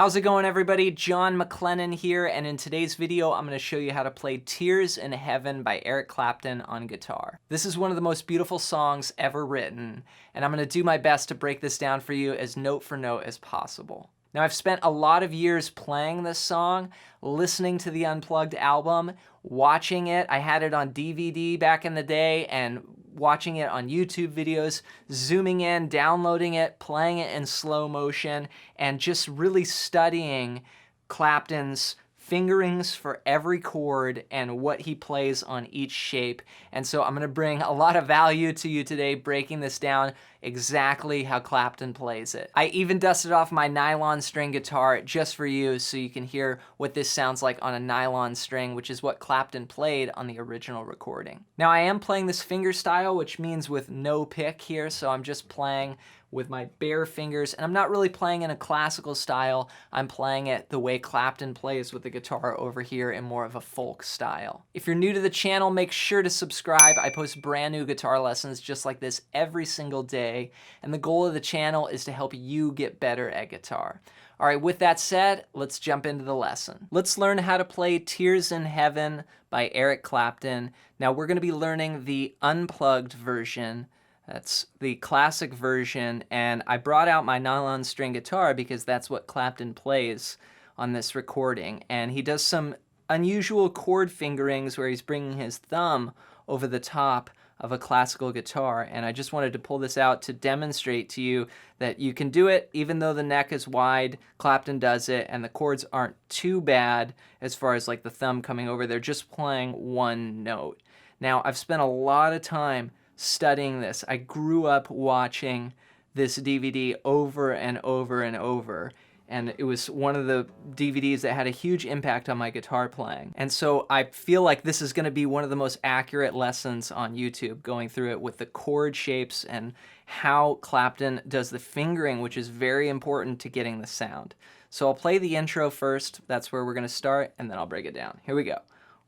How's it going, everybody? Jon MacLennan here, and in today's video I'm going to show you how to play Tears in Heaven by Eric Clapton on guitar. This is one of the most beautiful songs ever written, and I'm going to do my best to break this down for you as note for note as possible. Now, I've spent a lot of years playing this song, listening to the Unplugged album, watching it. I had it on DVD back in the day, and watching it on YouTube videos, zooming in, downloading it, playing it in slow motion, and just really studying Clapton's fingerings for every chord and what he plays on each shape. And so I'm going to bring a lot of value to you today, breaking this down exactly how Clapton plays it. I even dusted off my nylon string guitar just for you so you can hear what this sounds like on a nylon string, which is what Clapton played on the original recording. Now, I am playing this finger style, which means with no pick here, so I'm just playing with my bare fingers, and I'm not really playing in a classical style. I'm playing it the way Clapton plays with the guitar over here in more of a folk style. If you're new to the channel, make sure to subscribe. I post brand new guitar lessons just like this every single day, and the goal of the channel is to help you get better at guitar. All right, with that said, let's jump into the lesson. Let's learn how to play Tears in Heaven by Eric Clapton. Now, we're gonna be learning the Unplugged version. That's the classic version, and I brought out my nylon string guitar because that's what Clapton plays on this recording. And he does some unusual chord fingerings where he's bringing his thumb over the top of a classical guitar. And I just wanted to pull this out to demonstrate to you that you can do it even though the neck is wide. Clapton does it, and the chords aren't too bad as far as like the thumb coming over. They're just playing one note. Now, I've spent a lot of time studying this. I grew up watching this DVD over and over and over, and it was one of the DVDs that had a huge impact on my guitar playing. And so I feel like this is going to be one of the most accurate lessons on YouTube, going through it with the chord shapes and how Clapton does the fingering, which is very important to getting the sound. So I'll play the intro first. That's where we're going to start, and then I'll break it down. Here we go.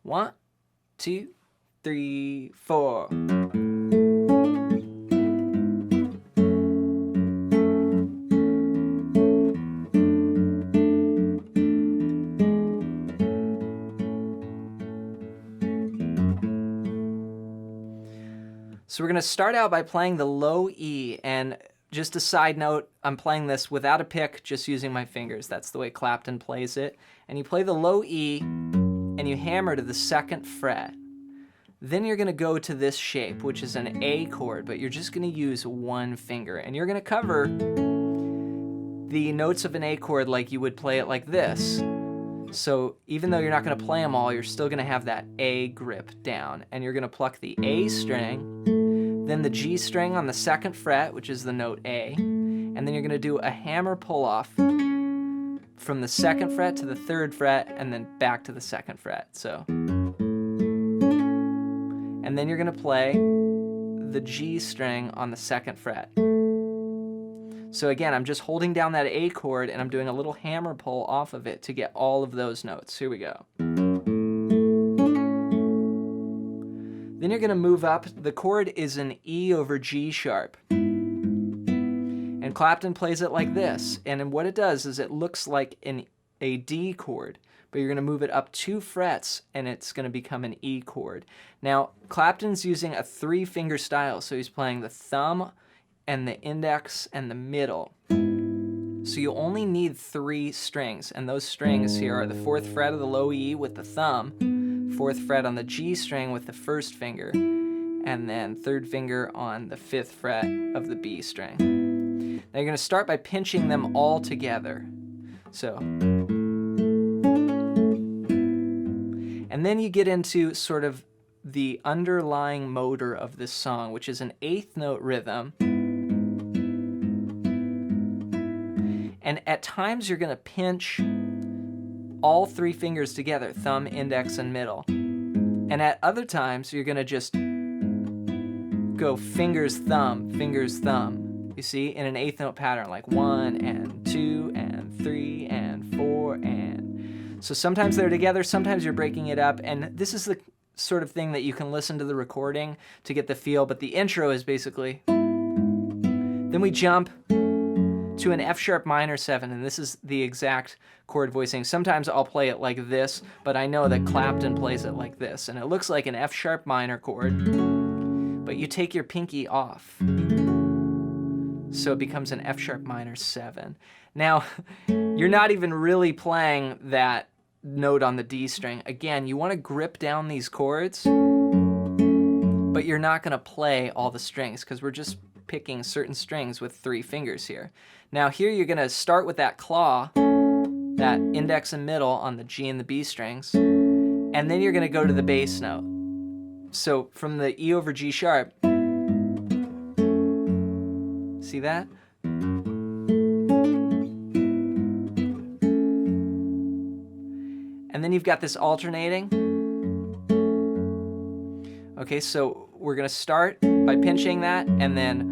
1, 2, 3, 4. So we're going to start out by playing the low E, and just a side note, I'm playing this without a pick, just using my fingers. That's the way Clapton plays it. And you play the low E, and you hammer to the 2nd fret. Then you're going to go to this shape, which is an A chord, but you're just going to use one finger. And you're going to cover the notes of an A chord like you would play it like this. So even though you're not going to play them all, you're still going to have that A grip down. And you're going to pluck the A string, then the G string on the 2nd fret, which is the note A, and then you're going to do a hammer pull off from the 2nd fret to the 3rd fret, and then back to the 2nd fret. So, and then you're going to play the G string on the 2nd fret. So again, I'm just holding down that A chord, and I'm doing a little hammer pull off of it to get all of those notes. Here we go. Then you're going to move up. The chord is an E over G sharp. And Clapton plays it like this. And what it does is it looks like a D chord, but you're going to move it up 2 frets, and it's going to become an E chord. Now, Clapton's using a 3-finger style, so he's playing the thumb and the index and the middle. So you only need 3 strings, and those strings here are the 4th fret of the low E with the thumb, 4th fret on the G string with the 1st finger, and then 3rd finger on the 5th fret of the B string. Now you're going to start by pinching them all together. So, and then you get into sort of the underlying motor of this song, which is an 8th note rhythm. And at times you're going to pinch all 3 fingers together, thumb, index, and middle. And at other times you're going to just go fingers, thumb, you see, in an 8th note pattern, like 1 and 2 and 3 and 4 and... So sometimes they're together, sometimes you're breaking it up, and this is the sort of thing that you can listen to the recording to get the feel, but the intro is basically... Then we jump to an F sharp minor 7, and this is the exact chord voicing. Sometimes I'll play it like this, but I know that Clapton plays it like this, and it looks like an F sharp minor chord, but you take your pinky off, so it becomes an F sharp minor 7. Now, you're not even really playing that note on the D string. Again, you want to grip down these chords, but you're not going to play all the strings because we're just picking certain strings with 3 fingers here. Now here you're going to start with that claw, that index and middle on the G and the B strings, and then you're going to go to the bass note. So from the E over G sharp, see that? And then you've got this alternating. Okay, so we're gonna start by pinching that, and then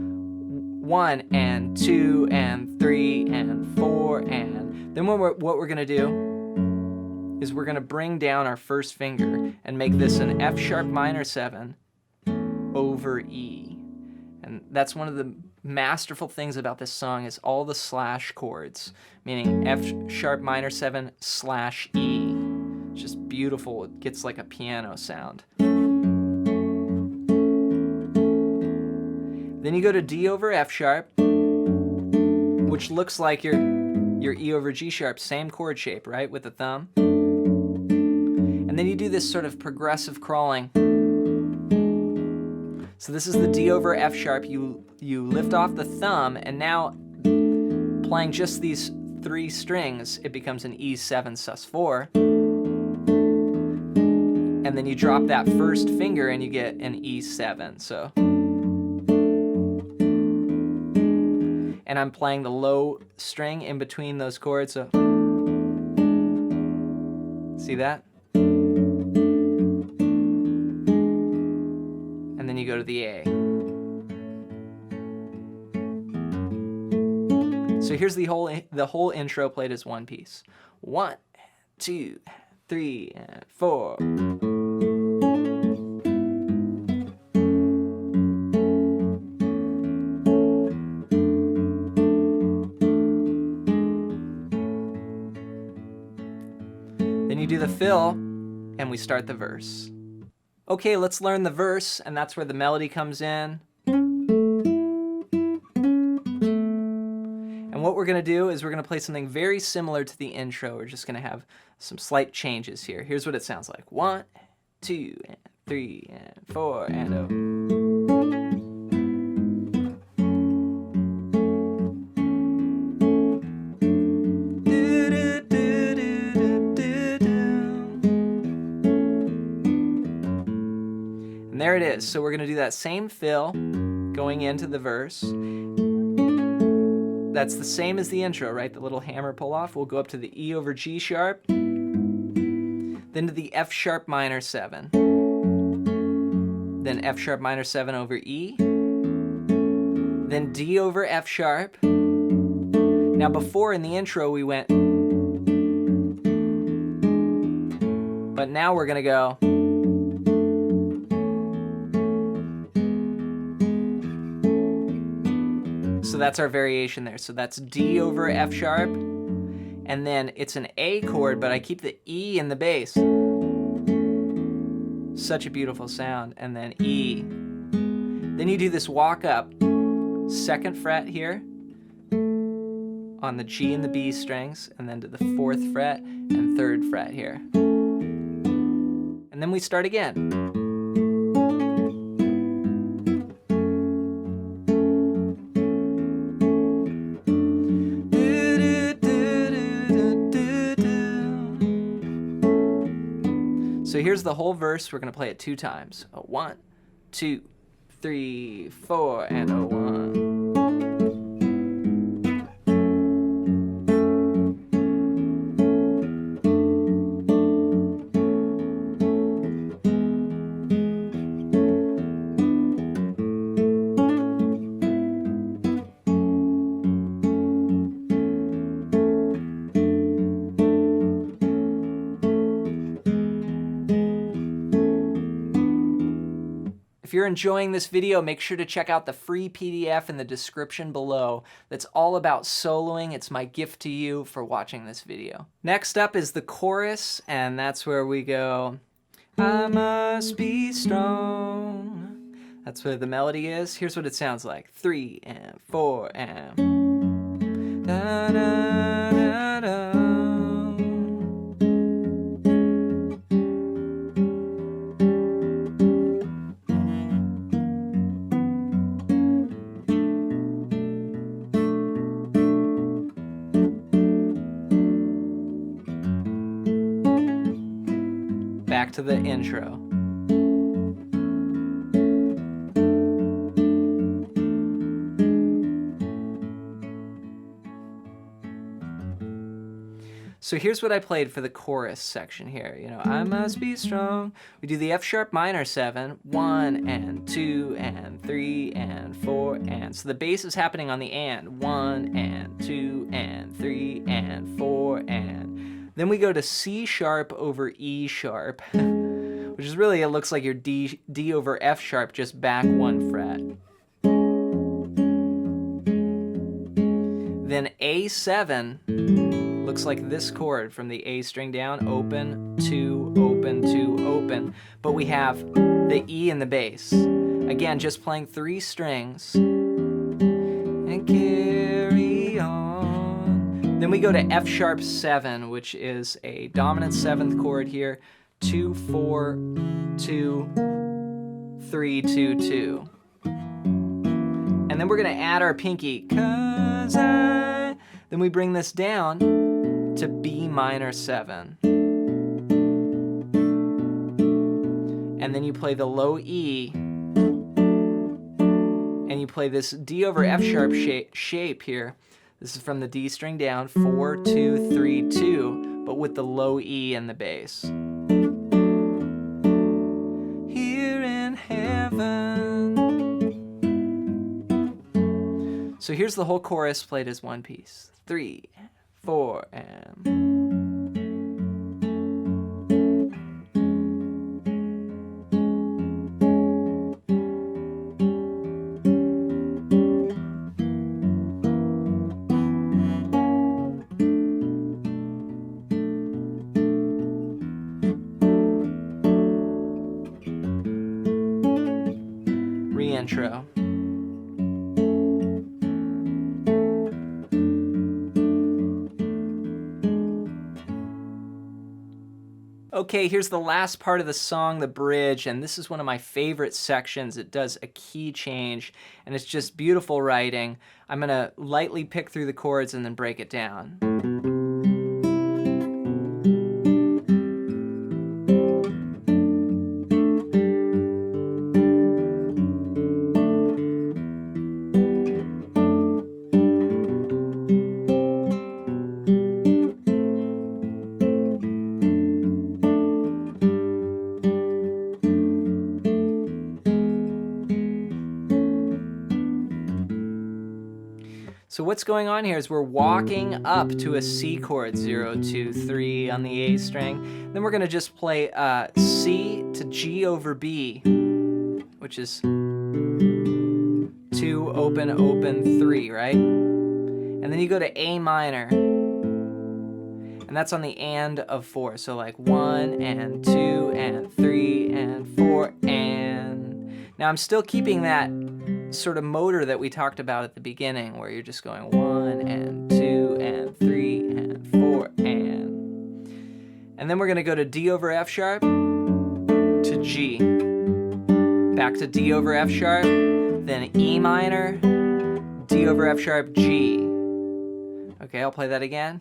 1 and 2 and 3 and 4, and then what we're gonna do is we're gonna bring down our first finger and make this an F sharp minor 7 over E. And that's one of the masterful things about this song is all the slash chords, meaning F sharp minor 7 slash E. It's just beautiful. It gets like a piano sound. Then you go to D over F sharp, which looks like your E over G sharp, same chord shape, right, with the thumb. And then you do this sort of progressive crawling. So this is the D over F sharp. You lift off the thumb, and now playing just these 3 strings, it becomes an E7 sus4. And then you drop that first finger and you get an E7. So, and I'm playing the low string in between those chords. So, see that? And then you go to the A. So here's the whole intro played as one piece. 1, 2, 3, and 4. Then you do the fill, and we start the verse. Okay, let's learn the verse, and that's where the melody comes in. And what we're gonna do is we're gonna play something very similar to the intro. We're just gonna have some slight changes here. Here's what it sounds like. 1, 2, and 3, and 4, and oh. And there it is. So we're gonna do that same fill going into the verse. That's the same as the intro, right? The little hammer pull off. We'll go up to the E over G sharp, then to the F sharp minor 7, then F sharp minor 7 over E, then D over F sharp. Now before in the intro we went, but now we're gonna go. So that's our variation there. So that's D over F sharp, and then it's an A chord, but I keep the E in the bass. Such a beautiful sound. And then E. Then you do this walk up, 2nd fret here on the G and the B strings, and then to the 4th fret and 3rd fret here. And then we start again. So here's the whole verse. We're gonna play it 2 times. 1, 2, 3, 4, and 1. If you're enjoying this video, make sure to check out the free PDF in the description below that's all about soloing. It's my gift to you for watching this video. Next up is the chorus, and that's where we go, I must be strong. That's where the melody is. Here's what it sounds like. 3 and 4 and da, da, da, da. Back to the intro. So here's what I played for the chorus section here. You know, I must be strong. We do the F sharp minor 7, 1 and 2 and 3 and 4 and. So the bass is happening on the and. 1 and 2 and 3 and 4 and. Then we go to C sharp over E sharp, which is really, it looks like your D over F sharp, just back 1 fret. Then A7 looks like this chord from the A string down, open, 2, open, 2, open. But we have the E in the bass. Again, just playing 3 strings. And carry on. Then we go to F sharp 7, which is a dominant 7th chord here. 2, 4, 2, 3, 2, 2. And then we're gonna add our pinky, 'cause I. Then we bring this down to B minor 7. And then you play the low E, and you play this D over F sharp shape here. This is from the D string down, 4, 2, 3, 2, but with the low E in the bass. Here in heaven. So here's the whole chorus played as one piece. 3, 4, and. Re-intro. Okay, here's the last part of the song, the bridge, and this is one of my favorite sections. It does a key change, and it's just beautiful writing. I'm gonna lightly pick through the chords and then break it down. So what's going on here is we're walking up to a C chord, 0, 2, 3 on the A string. Then we're gonna just play C to G over B, which is 2, open, open, 3, right? And then you go to A minor, and that's on the and of 4. So like 1 and 2 and 3 and 4 and. Now I'm still keeping that sort of motor that we talked about at the beginning, where you're just going 1 and 2 and 3 and 4 and then we're going to go to D over F sharp to G, back to D over F sharp, then E minor, D over F sharp, G. Okay, I'll play that again.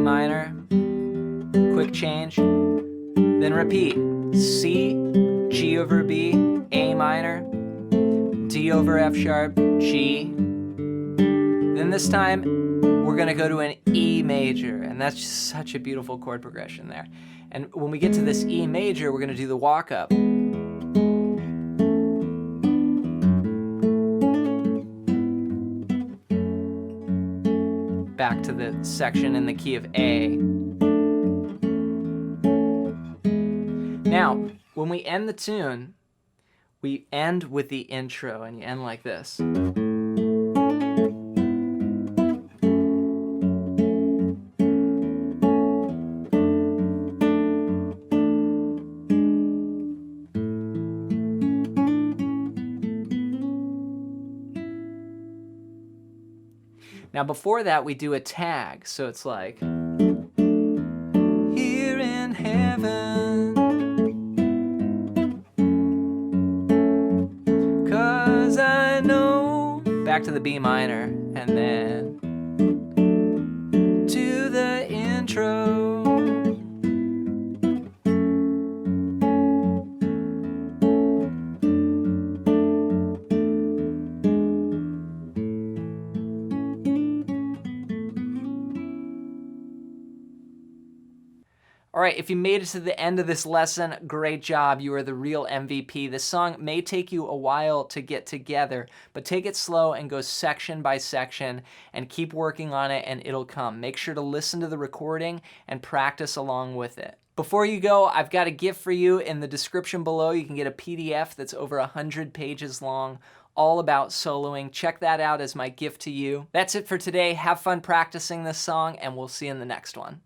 Minor, quick change, then repeat. C, G over B, A minor, D over F sharp, G. Then this time we're gonna go to an E major, and that's just such a beautiful chord progression there. And when we get to this E major, we're gonna do the walk up. Back to to the section in the key of A. Now, when we end the tune, we end with the intro, and you end like this. Now before that, we do a tag, so it's like, here in heaven, 'cause I know, back to the B minor, and then to the intro. All right, if you made it to the end of this lesson, great job. You are the real MVP. This song may take you a while to get together, but take it slow and go section by section and keep working on it and it'll come. Make sure to listen to the recording and practice along with it. Before you go, I've got a gift for you. In the description below, you can get a PDF that's over 100 pages long, all about soloing. Check that out as my gift to you. That's it for today. Have fun practicing this song, and we'll see you in the next one.